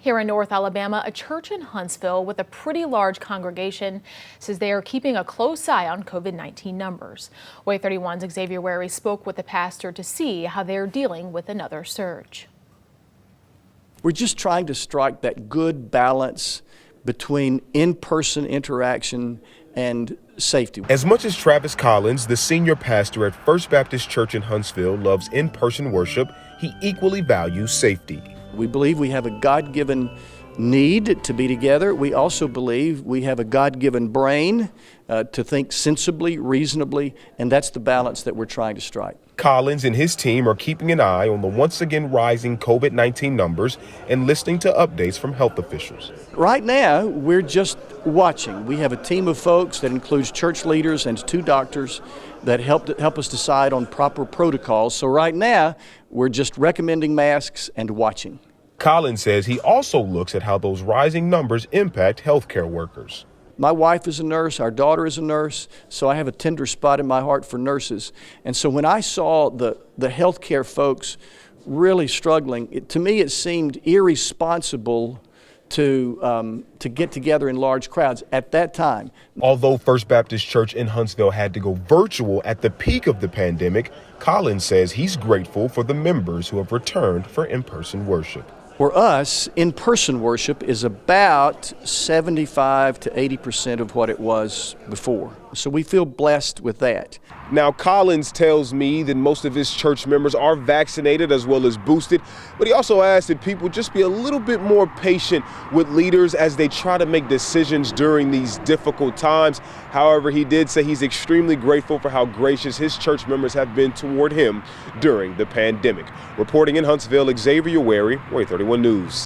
Here in North Alabama, a church in Huntsville with a pretty large congregation says they are keeping a close eye on COVID-19 numbers. WAAY 31's Xavier Wary spoke with the pastor to see how they're dealing with another surge. We're just trying to strike that good balance between in-person interaction and safety. As much as Travis Collins, the senior pastor at First Baptist Church in Huntsville, loves in-person worship, he equally values safety. We believe we have a God-given need to be together. We also believe we have a God-given brain to think sensibly, reasonably, and that's the balance that we're trying to strike. Collins and his team are keeping an eye on the once again rising COVID-19 numbers and listening to updates from health officials. Right now, we're just watching. We have a team of folks that includes church leaders and 2 doctors that help us decide on proper protocols. So right now, we're just recommending masks and watching. Collins says he also looks at how those rising numbers impact healthcare workers. My wife is a nurse, our daughter is a nurse, so I have a tender spot in my heart for nurses. And so when I saw the healthcare folks really struggling, to me it seemed irresponsible to get together in large crowds at that time. Although First Baptist Church in Huntsville had to go virtual at the peak of the pandemic, Collins says he's grateful for the members who have returned for in-person worship. For us, in-person worship is about 75 to 80% of what it was before. So we feel blessed with that. Now, Collins tells me that most of his church members are vaccinated as well as boosted, but he also asks that people just be a little bit more patient with leaders as they try to make decisions during these difficult times. However, he did say he's extremely grateful for how gracious his church members have been toward him during the pandemic. Reporting in Huntsville, Xavier Wary, WAAY 31 News.